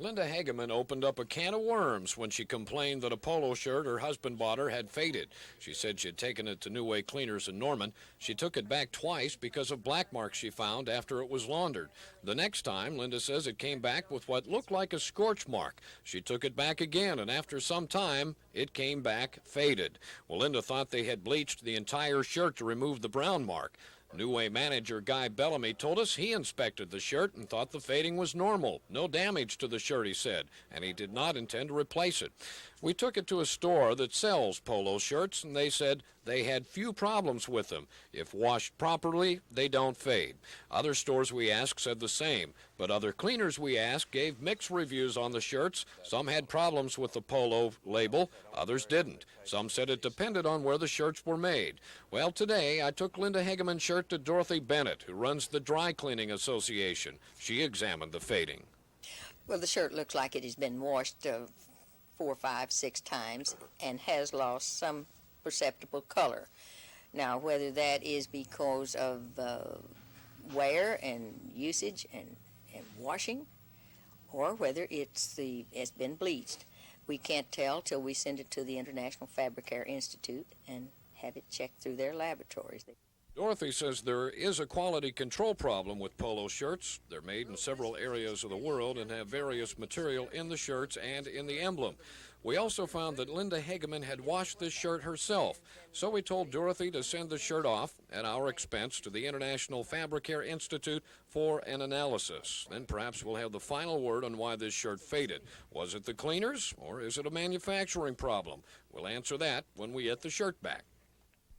Linda Hageman opened up a can of worms when she complained that a polo shirt her husband bought her had faded. She said she had taken it to New Way Cleaners in Norman. She took it back twice because of black marks she found after it was laundered. The next time, Linda says it came back with what looked like a scorch mark. She took it back again, and after some time, it came back faded. Well, Linda thought they had bleached the entire shirt to remove the brown mark. New Way manager Guy Bellamy told us he inspected the shirt and thought the fading was normal. No damage to the shirt, he said, and he did not intend to replace it. We took it to a store that sells polo shirts, and they said they had few problems with them. If washed properly, they don't fade. Other stores we asked said the same, but other cleaners we asked gave mixed reviews on the shirts. Some had problems with the polo label, others didn't. Some said it depended on where the shirts were made. Well, today I took Linda Hageman's shirt to Dorothy Bennett, who runs the Dry Cleaning Association. She examined the fading. Well, the shirt looks like it has been washed 4, 5, 6 times and has lost some perceptible color. Now, whether that is because of wear and usage and washing, or whether it's been bleached, we can't tell till we send it to the International Fabric Care Institute and have it checked through their laboratories. Dorothy says there is a quality control problem with polo shirts. They're made in several areas of the world and have various material in the shirts and in the emblem. We also found that Linda Hageman had washed this shirt herself, so we told Dorothy to send the shirt off at our expense to the International Fabric Care Institute for an analysis. Then perhaps we'll have the final word on why this shirt faded. Was it the cleaners, or is it a manufacturing problem? We'll answer that when we get the shirt back.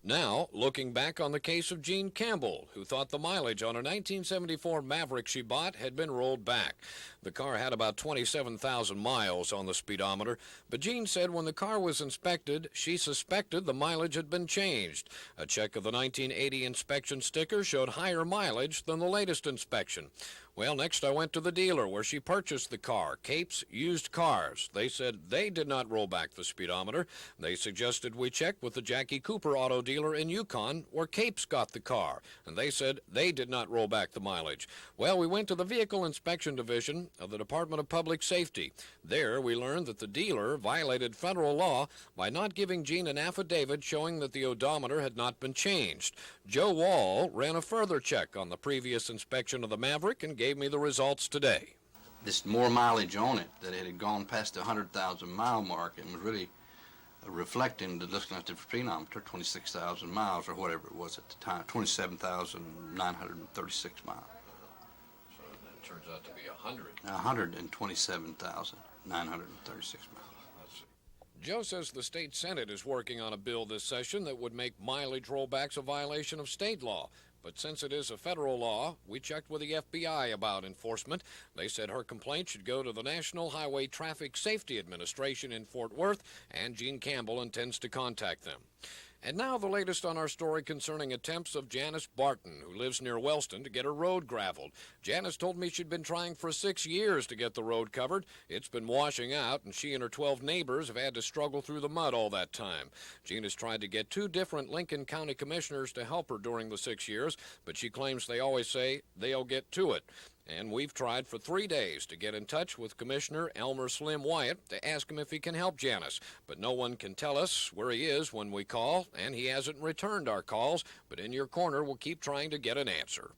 Now, looking back on the case of Jean Campbell, who thought the mileage on a 1974 Maverick she bought had been rolled back. The car had about 27,000 miles on the speedometer, but Jean said when the car was inspected, she suspected the mileage had been changed. A check of the 1980 inspection sticker showed higher mileage than the latest inspection. Well, next I went to the dealer where she purchased the car, Capes Used Cars. They said they did not roll back the speedometer. They suggested we check with the Jackie Cooper auto dealer in Yukon where Capes got the car, and they said they did not roll back the mileage. Well, we went to the Vehicle Inspection Division of the Department of Public Safety. There we learned that the dealer violated federal law by not giving Jean an affidavit showing that the odometer had not been changed. Joe Wall ran a further check on the previous inspection of the Maverick and gave me the results today. There's more mileage on it, that it had gone past the 100,000 mile mark and was really reflecting, looking at the speedometer, 26,000 miles or whatever it was at the time, 27,936 miles. So that turns out to be 127,936 miles. Joe says the state Senate is working on a bill this session that would make mileage rollbacks a violation of state law. But since it is a federal law, we checked with the FBI about enforcement. They said her complaint should go to the National Highway Traffic Safety Administration in Fort Worth, and Jean Campbell intends to contact them. And now the latest on our story concerning attempts of Janice Barton, who lives near Wellston, to get her road graveled. Janice told me she'd been trying for 6 years to get the road covered. It's been washing out, and she and her 12 neighbors have had to struggle through the mud all that time. Jean has tried to get 2 different Lincoln County commissioners to help her during the 6 years, but she claims they always say they'll get to it. And we've tried for 3 days to get in touch with Commissioner Elmer Slim Wyatt to ask him if he can help Janice. But no one can tell us where he is when we call, and he hasn't returned our calls. But in your corner, we'll keep trying to get an answer.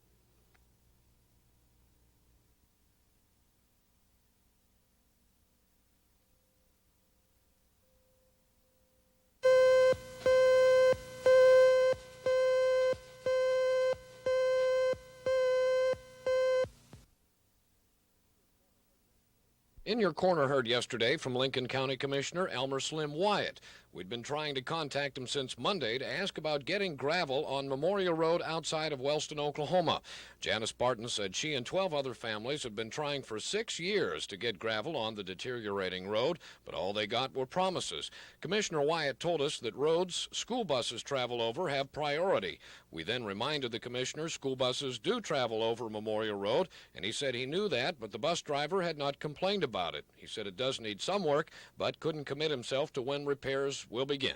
In Your Corner heard yesterday from Lincoln County Commissioner Elmer Slim Wyatt. We'd been trying to contact him since Monday to ask about getting gravel on Memorial Road outside of Wellston, Oklahoma. Janice Barton said she and 12 other families have been trying for 6 years to get gravel on the deteriorating road, but all they got were promises. Commissioner Wyatt told us that roads school buses travel over have priority. We then reminded the commissioner school buses do travel over Memorial Road, and he said he knew that, but the bus driver had not complained about it. He said it does need some work, but couldn't commit himself to when repairs will begin.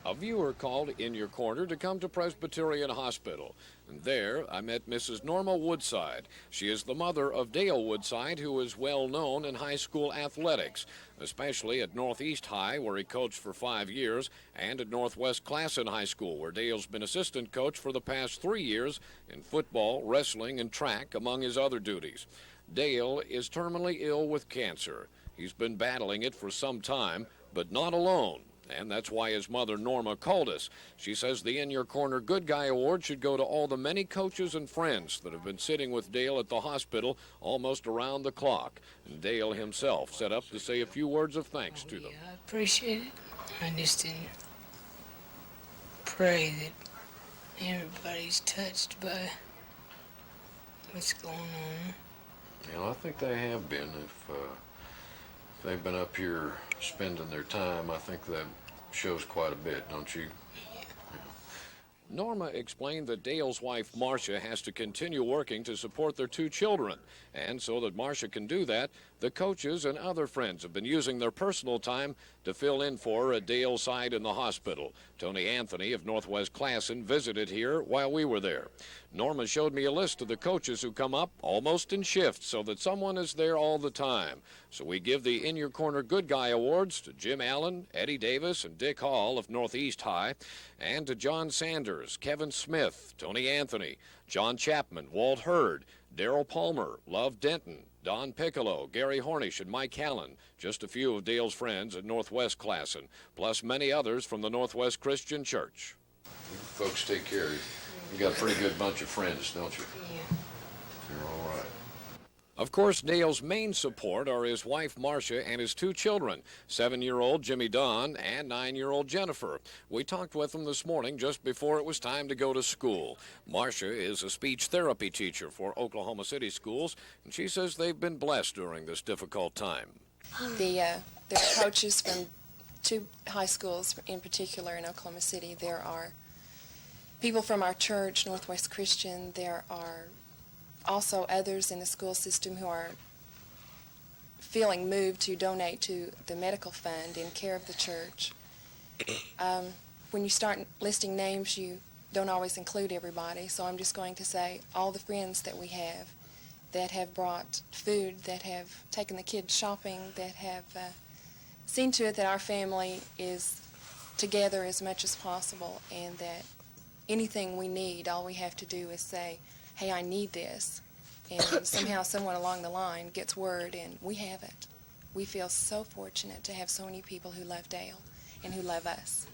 A viewer called In Your Corner to come to Presbyterian Hospital. And there, I met Mrs. Norma Woodside. She is the mother of Dale Woodside, who is well known in high school athletics, especially at Northeast High, where he coached for 5 years, and at Northwest Classen High School, where Dale's been assistant coach for the past 3 years in football, wrestling, and track, among his other duties. Dale is terminally ill with cancer. He's been battling it for some time, but not alone. And that's why his mother, Norma, called us. She says the In Your Corner Good Guy Award should go to all the many coaches and friends that have been sitting with Dale at the hospital almost around the clock. And Dale himself set up to say a few words of thanks to them. I appreciate it. I just pray that everybody's touched by what's going on. Well, I think they have been. If they've been up here spending their time, I think that shows quite a bit, don't you? Yeah. Norma explained that Dale's wife, Marcia, has to continue working to support their 2 children. And so that Marcia can do that, the coaches and other friends have been using their personal time to fill in for her at Dale's side in the hospital. Tony Anthony of Northwest Classen visited here while we were there. Norma showed me a list of the coaches who come up almost in shifts so that someone is there all the time. So we give the In Your Corner Good Guy Awards to Jim Allen, Eddie Davis, and Dick Hall of Northeast High, and to John Sanders, Kevin Smith, Tony Anthony, John Chapman, Walt Hurd, Darrell Palmer, Love Denton, Don Piccolo, Gary Hornish, and Mike Hallen, just a few of Dale's friends at Northwest Classen, plus many others from the Northwest Christian Church. You folks take care. You got a pretty good bunch of friends, don't you? Yeah. You're all right. Of course, Dale's main support are his wife, Marcia, and his 2 children, 7-year-old Jimmy Don and 9-year-old Jennifer. We talked with them this morning just before it was time to go to school. Marcia is a speech therapy teacher for Oklahoma City schools, and she says they've been blessed during this difficult time. There are coaches from 2 high schools in particular in Oklahoma City. There are people from our church, Northwest Christian. There are also others in the school system who are feeling moved to donate to the medical fund in care of the church. When you start listing names, you don't always include everybody, so I'm just going to say all the friends that we have that have brought food, that have taken the kids shopping, that have seen to it that our family is together as much as possible, and that anything we need, all we have to do is say, hey, I need this, and somehow someone along the line gets word and we have it. We feel so fortunate to have so many people who love Dale and who love us.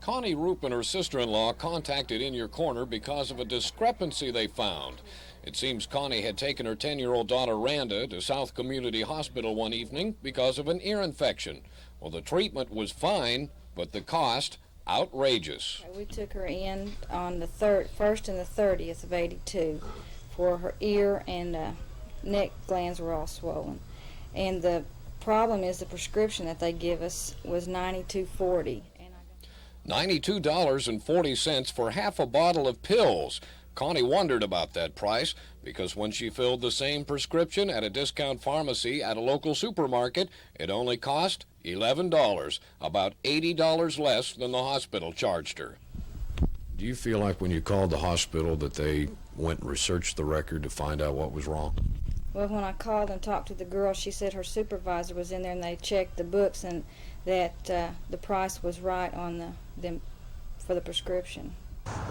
Connie Roop and her sister-in-law contacted In Your Corner because of a discrepancy they found. It seems Connie had taken her 10-year-old daughter Randa to South Community Hospital one evening because of an ear infection. Well, the treatment was fine, but the cost, outrageous. We took her in on the 1st and the 30th of '82 for her ear and neck glands were all swollen. And the problem is the prescription that they give us was $92.40. $92.40 for half a bottle of pills. Connie wondered about that price because when she filled the same prescription at a discount pharmacy at a local supermarket, it only cost $11, about $80 less than the hospital charged her. Do you feel like when you called the hospital that they went and researched the record to find out what was wrong? Well, when I called and talked to the girl, she said her supervisor was in there and they checked the books and that the price was right on them for the prescription.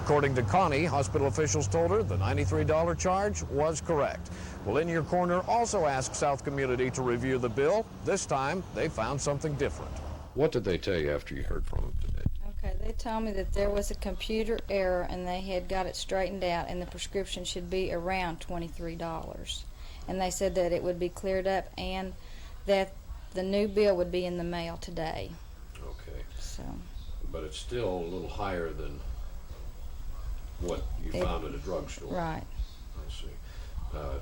According to Connie, hospital officials told her the $93 charge was correct. Well, In Your Corner also asked South Community to review the bill. This time, they found something different. What did they tell you after you heard from them today? Okay, they told me that there was a computer error and they had got it straightened out and the prescription should be around $23. And they said that it would be cleared up and that the new bill would be in the mail today. Okay. So. But it's still a little higher than what you found at a drugstore. Right. I see.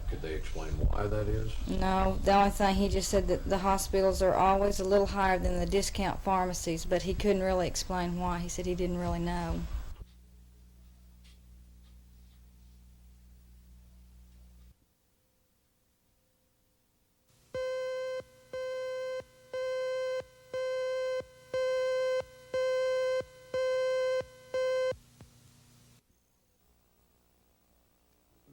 Could they explain why that is? No, the only thing, he just said that the hospitals are always a little higher than the discount pharmacies, but he couldn't really explain why. He said he didn't really know.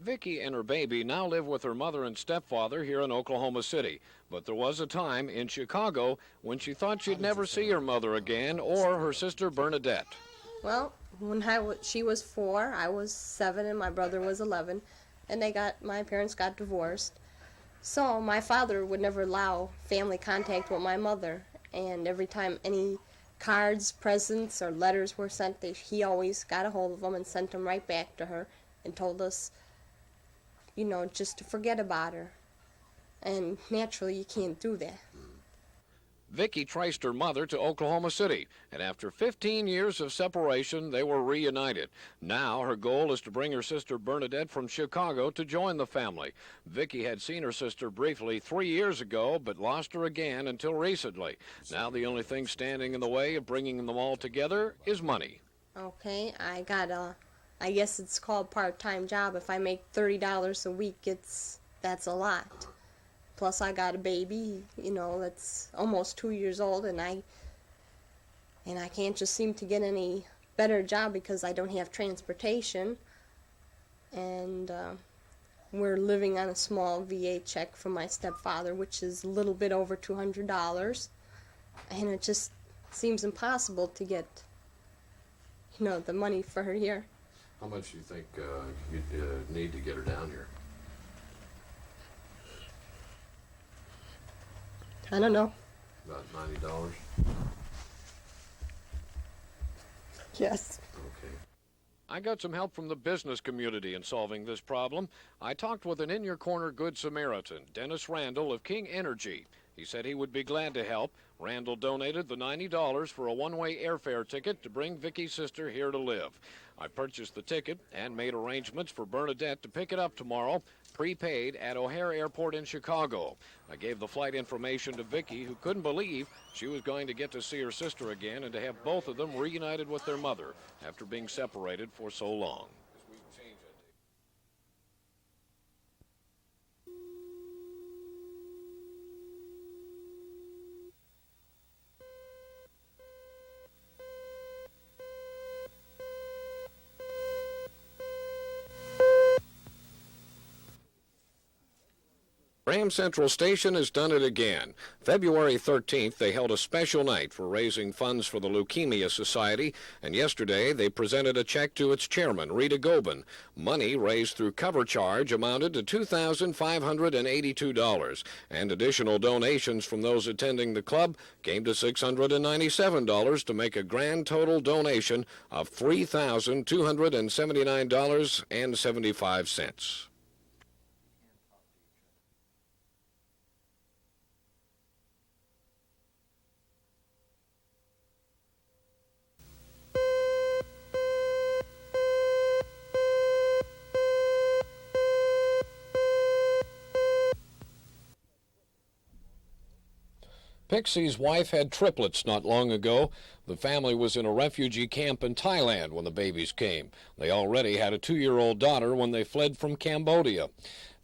Vicki and her baby now live with her mother and stepfather here in Oklahoma City. But there was a time in Chicago when she thought she'd never see her mother again or her sister Bernadette. Well, when she was 4, I was 7, and my brother was 11, and my parents got divorced. So my father would never allow family contact with my mother, and every time any cards, presents, or letters were sent, he always got a hold of them and sent them right back to her and told us, you know, just to forget about her. And naturally, you can't do that. Vicki traced her mother to Oklahoma City, and after 15 years of separation, they were reunited. Now her goal is to bring her sister Bernadette from Chicago to join the family. Vicki had seen her sister briefly 3 years ago, but lost her again until recently. Now the only thing standing in the way of bringing them all together is money. Okay, I got I guess it's called part-time job. If I make $30 a week, that's a lot. Plus I got a baby, you know, that's almost 2 years old, and I can't just seem to get any better job because I don't have transportation. And we're living on a small VA check from my stepfather, which is a little bit over $200. And it just seems impossible to get, you know, the money for her here. How much do you think you'd need to get her down here? I don't know. About $90? Yes. Okay. I got some help from the business community in solving this problem. I talked with an in-your-corner good Samaritan, Dennis Randall of King Energy. He said he would be glad to help. Randall donated the $90 for a one-way airfare ticket to bring Vicki's sister here to live. I purchased the ticket and made arrangements for Bernadette to pick it up tomorrow, prepaid at O'Hare Airport in Chicago. I gave the flight information to Vicki, who couldn't believe she was going to get to see her sister again and to have both of them reunited with their mother after being separated for so long. Graham Central Station has done it again. February 13th, they held a special night for raising funds for the Leukemia Society, and yesterday they presented a check to its chairman, Rita Gobin. Money raised through cover charge amounted to $2,582, and additional donations from those attending the club came to $697 to make a grand total donation of $3,279.75. Pich See's wife had triplets not long ago. The family was in a refugee camp in Thailand when the babies came. They already had a 2-year-old daughter when they fled from Cambodia.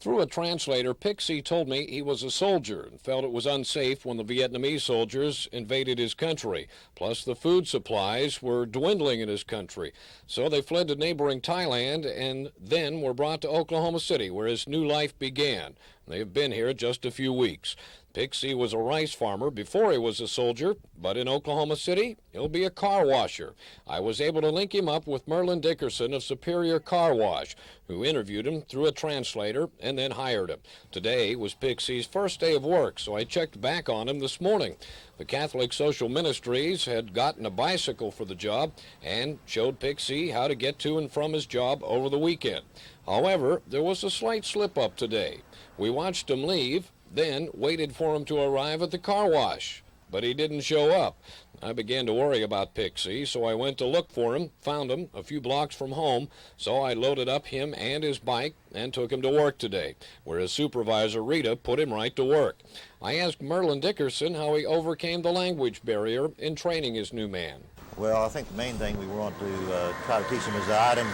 Through a translator, Pich See told me he was a soldier and felt it was unsafe when the Vietnamese soldiers invaded his country. Plus, the food supplies were dwindling in his country. So they fled to neighboring Thailand and then were brought to Oklahoma City, where his new life began. They have been here just a few weeks. Pich See was a rice farmer before he was a soldier, but in Oklahoma City, he'll be a car washer. I was able to link him up with Merlin Dickerson of Superior Car Wash, who interviewed him through a translator and then hired him. Today was Pich See's first day of work, so I checked back on him this morning. The Catholic Social Ministries had gotten a bicycle for the job and showed Pich See how to get to and from his job over the weekend. However, there was a slight slip-up today. We watched him leave, then waited for him to arrive at the car wash. but he didn't show up. I began to worry about Pich See, so I went to look for him, found him a few blocks from home, so I loaded up him and his bike and took him to work today, where his supervisor, Rita, put him right to work. I asked Merlin Dickerson how he overcame the language barrier in training his new man. Well, I think the main thing we want to try to teach them is the items,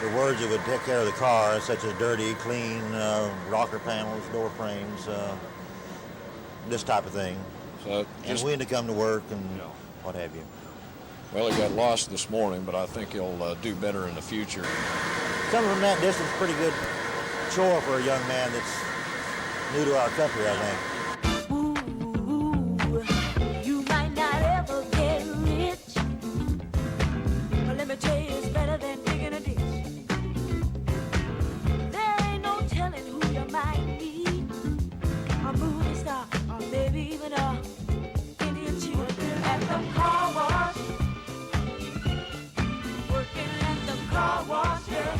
the words that would take care of the car, such as dirty, clean, rocker panels, door frames, this type of thing. So and when to come to work and what have you. Well, he got lost this morning, but I think he'll do better in the future. Coming from that distance, pretty good chore for a young man that's new to our country, I think. You might not ever get rich, but let me tell you, it's better than digging a ditch. There ain't no telling who you might be, a movie star, or maybe even a Indian chief. Working at the car wash, working at the car wash, yeah.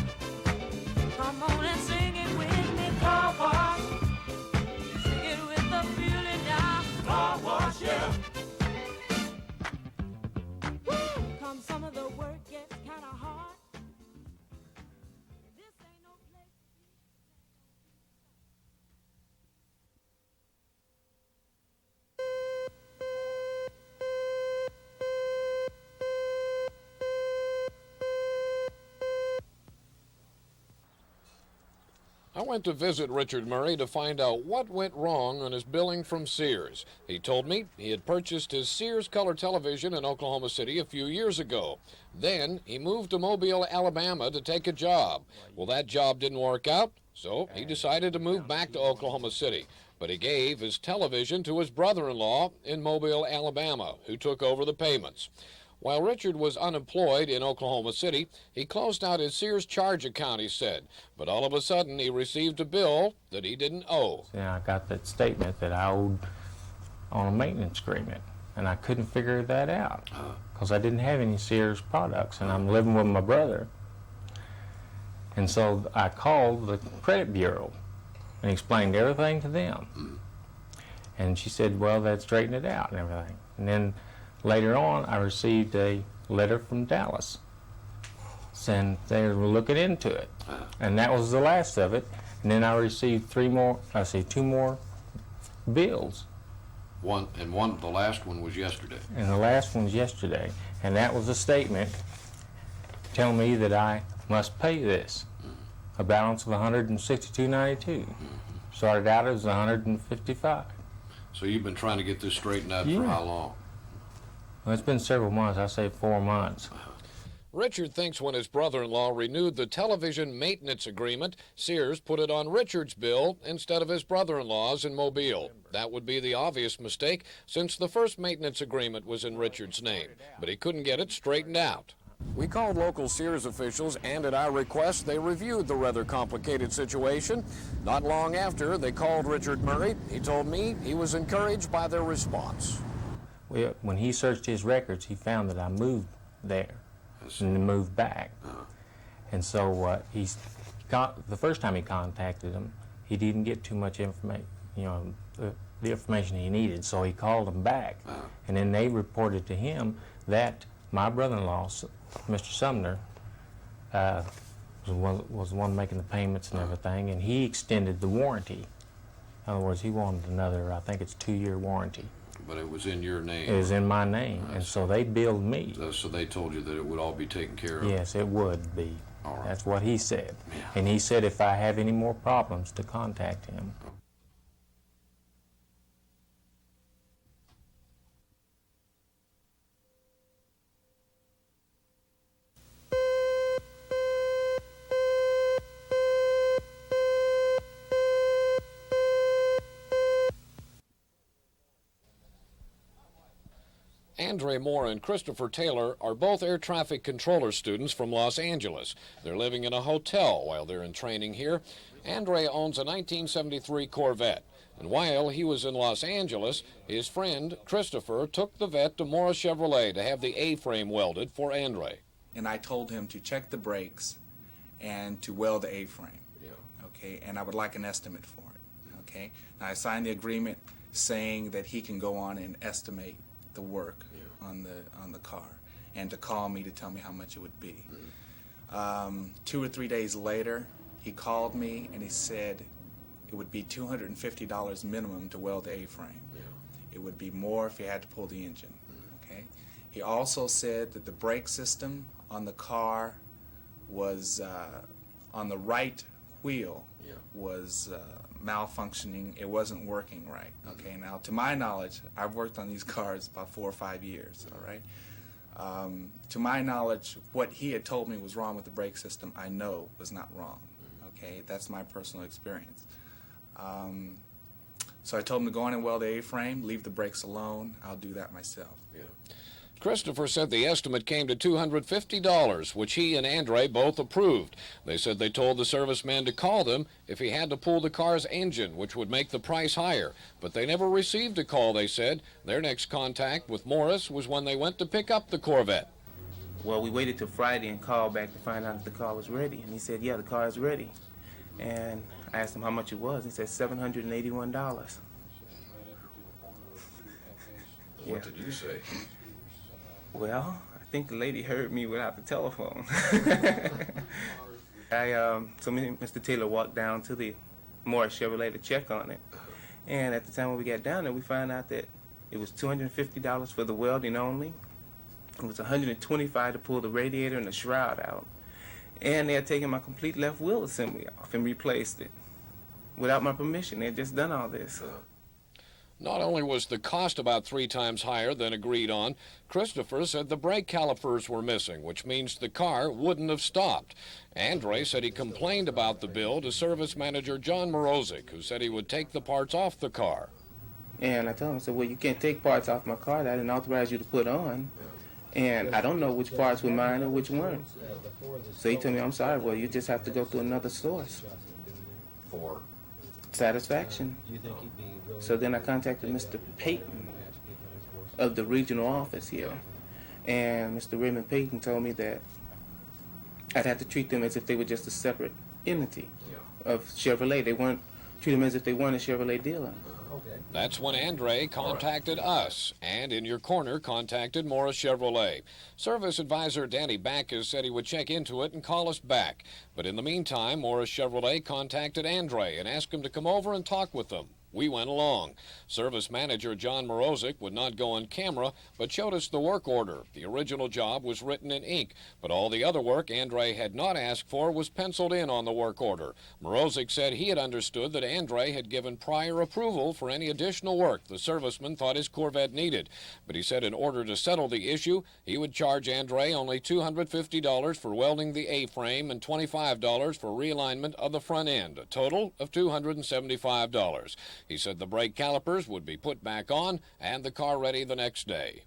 Come on and sing it with me, car wash. Sing it with the feeling now, car wash, yeah. Woo! Come some of the work gets kind of hard. This ain't no place. I went to visit Richard Murray to find out what went wrong on his billing from Sears. He told me he had purchased his Sears color television in Oklahoma City a few years ago. Then he moved to Mobile, Alabama to take a job. Well, that job didn't work out, so he decided to move back to Oklahoma City. But he gave his television to his brother-in-law in Mobile, Alabama, who took over the payments. While Richard was unemployed in Oklahoma City, he closed out his Sears charge account, he said. But all of a sudden, he received a bill that he didn't owe. And I got that statement that I owed on a maintenance agreement, and I couldn't figure that out because I didn't have any Sears products, and I'm living with my brother. And so I called the credit bureau and explained everything to them. And she said, well, they'd straighten it out and everything. And then later on, I received a letter from Dallas saying they were looking into it. And that was the last of it. And then I received two more bills. The last one was yesterday. And the last one was yesterday. And that was a statement telling me that I must pay this, a balance of $162.92. Started out as $155. So you've been trying to get this straightened out for how long? Well, it's been several months. I say 4 months. Richard thinks when his brother-in-law renewed the television maintenance agreement, Sears put it on Richard's bill instead of his brother-in-law's in Mobile. That would be the obvious mistake since the first maintenance agreement was in Richard's name, but he couldn't get it straightened out. We called local Sears officials, and at our request, they reviewed the rather complicated situation. Not long after, they called Richard Murray. He told me he was encouraged by their response. When he searched his records, he found that I moved there and moved back. And so the first time he contacted him, he didn't get too much information, the information he needed. So he called him back, and then they reported to him that my brother-in-law, Mr. Sumner, was the one making the payments and everything, and he extended the warranty. In other words, he wanted another, I think it's 2-year warranty. But it was in your name. It was in my name, and so they billed me. So they told you that it would all be taken care of? Yes, it would be. All right. That's what he said. Yeah. And he said if I have any more problems to contact him. Andre Moore and Christopher Taylor are both air traffic controller students from Los Angeles. They're living in a hotel while they're in training here. Andre owns a 1973 Corvette, and while he was in Los Angeles, his friend Christopher took the vet to Morris Chevrolet to have the A-frame welded for Andre. And I told him to check the brakes and to weld the A-frame. Yeah. Okay, and I would like an estimate for it. Okay, now I signed the agreement, saying that he can go on and estimate the work on the car, and to call me to tell me how much it would be. 2 or 3 days later, he called me and he said it would be $250 minimum to weld the A-frame. It would be more if he had to pull the engine. Okay. He also said that the brake system on the car was on the right wheel was malfunctioning. It wasn't working right. Okay. Now, to my knowledge, I've worked on these cars about 4 or 5 years. All right. To my knowledge, what he had told me was wrong with the brake system, I know was not wrong. Okay, that's my personal experience. So I told him to go on and weld the A-frame, leave the brakes alone. I'll do that myself. Christopher said the estimate came to $250, which he and Andre both approved. They said they told the serviceman to call them if he had to pull the car's engine, which would make the price higher. But they never received a call, they said. Their next contact with Morris was when they went to pick up the Corvette. Well, we waited till Friday and called back to find out if the car was ready. And he said, yeah, the car is ready. And I asked him how much it was. He said $781. What did you say? Well, I think the lady heard me without the telephone. So me and Mr. Taylor walked down to the Morris Chevrolet to check on it. And at the time when we got down there, we found out that it was $250 for the welding only. It was $125 to pull the radiator and the shroud out. And they had taken my complete left wheel assembly off and replaced it without my permission. They had just done all this. Not only was the cost about 3 times higher than agreed on, Christopher said the brake calipers were missing, which means the car wouldn't have stopped. Andre said he complained about the bill to service manager John Morozic, who said he would take the parts off the car. And I told him, I said, well, you can't take parts off my car that I didn't authorize you to put on. And I don't know which parts were mine or which weren't. So he told me, I'm sorry, well, you just have to go to another source. For satisfaction. So then I contacted Mr. Payton of the regional office here. And Mr. Raymond Payton told me that I'd have to treat them as if they were just a separate entity of Chevrolet. They weren't, treat them as if they weren't a Chevrolet dealer. That's when Andre contacted us, and in your corner contacted Morris Chevrolet. Service advisor Danny Backus said he would check into it and call us back. But in the meantime, Morris Chevrolet contacted Andre and asked him to come over and talk with them. We went along. Service manager John Morozic would not go on camera, but showed us the work order. The original job was written in ink, but all the other work Andre had not asked for was penciled in on the work order. Morozic said he had understood that Andre had given prior approval for any additional work the serviceman thought his Corvette needed. But he said in order to settle the issue, he would charge Andre only $250 for welding the A-frame and $25 for realignment of the front end, a total of $275. He said the brake calipers would be put back on and the car ready the next day.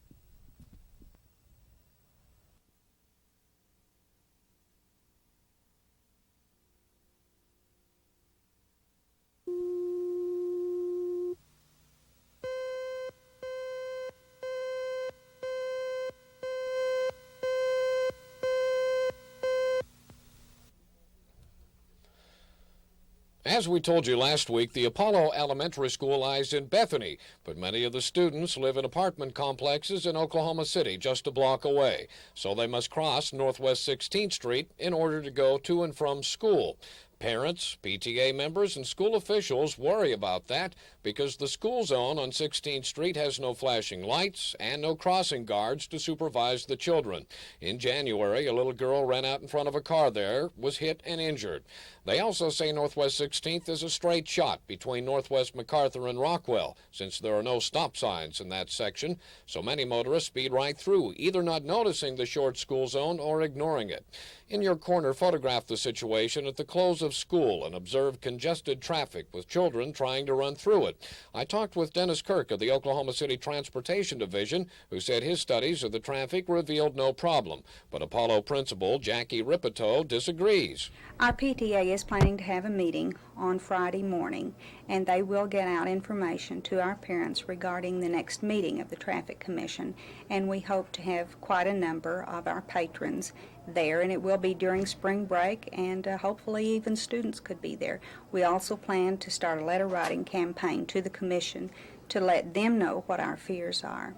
As we told you last week, the Polo Elementary School lies in Bethany, but many of the students live in apartment complexes in Oklahoma City, just a block away. So they must cross Northwest 16th Street in order to go to and from school. Parents, PTA members, and school officials worry about that because the school zone on 16th Street has no flashing lights and no crossing guards to supervise the children. In January, a little girl ran out in front of a car there, was hit and injured. They also say Northwest 16th is a straight shot between Northwest MacArthur and Rockwell, since there are no stop signs in that section, so many motorists speed right through, either not noticing the short school zone or ignoring it. In your corner, photograph the situation at the close of school and observe congested traffic with children trying to run through it. I talked with Dennis Kirk of the Oklahoma City Transportation Division, who said his studies of the traffic revealed no problem. But Apollo principal Jackie Ripito disagrees. Our PTA is planning to have a meeting on Friday morning, and they will get out information to our parents regarding the next meeting of the Traffic Commission, and we hope to have quite a number of our patrons there, and it will be during spring break, and hopefully even students could be there. We also plan to start a letter writing campaign to the Commission to let them know what our fears are.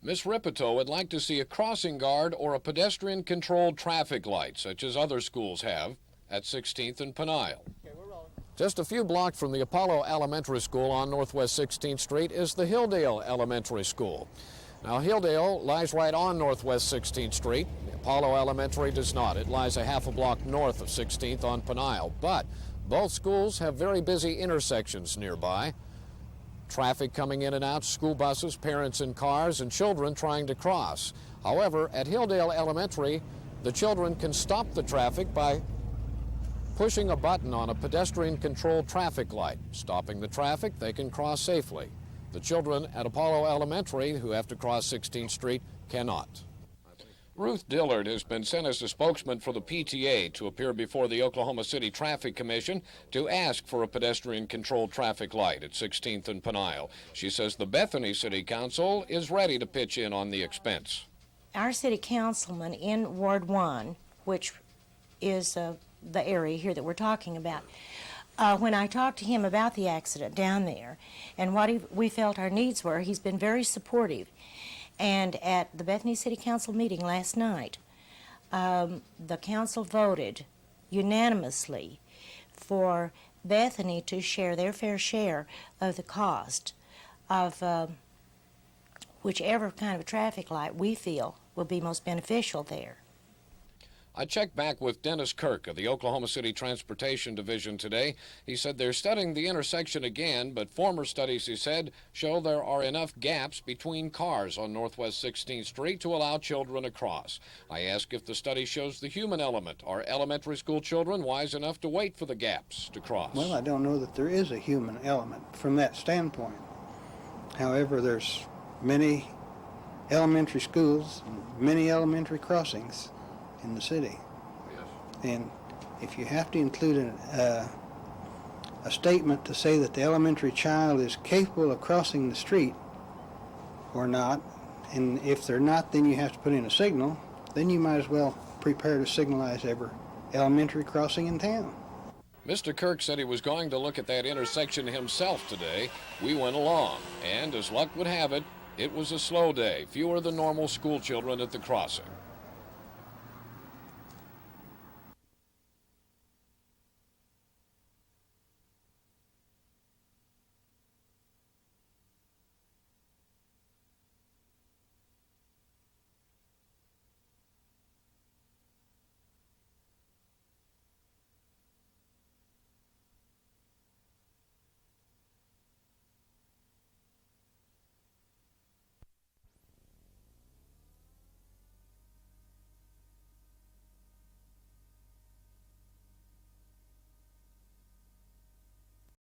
Ms. Ripito would like to see a crossing guard or a pedestrian-controlled traffic light, such as other schools have, at 16th and Peniel. Just a few blocks from the Apollo Elementary School on Northwest 16th Street is the Hilldale Elementary School. Now, Hilldale lies right on Northwest 16th Street. Apollo Elementary does not. It lies a half a block north of 16th on Peniel. But both schools have very busy intersections nearby. Traffic coming in and out, school buses, parents in cars, and children trying to cross. However, at Hilldale Elementary, the children can stop the traffic by pushing a button on a pedestrian-controlled traffic light. Stopping the traffic, they can cross safely. The children at Apollo Elementary who have to cross 16th Street cannot. Ruth Dillard has been sent as a spokesman for the PTA to appear before the Oklahoma City Traffic Commission to ask for a pedestrian-controlled traffic light at 16th and Peniel. She says the Bethany City Council is ready to pitch in on the expense. Our city councilman in Ward 1, which is the area here that we're talking about, when I talked to him about the accident down there and what we felt our needs were, he's been very supportive. And at the Bethany City Council meeting last night, the council voted unanimously for Bethany to share their fair share of the cost of whichever kind of traffic light we feel will be most beneficial there. I checked back with Dennis Kirk of the Oklahoma City Transportation Division today. He said they're studying the intersection again, but former studies, he said, show there are enough gaps between cars on Northwest 16th Street to allow children across. I asked if the study shows the human element. Are elementary school children wise enough to wait for the gaps to cross? Well, I don't know that there is a human element from that standpoint. However, there's many elementary schools, many elementary crossings in the city. Yes. And if you have to include a statement to say that the elementary child is capable of crossing the street or not, and if they're not, then you have to put in a signal, then you might as well prepare to signalize every elementary crossing in town. Mr. Kirk said he was going to look at that intersection himself today. We went along, and as luck would have it, it was a slow day, fewer than normal school children at the crossing.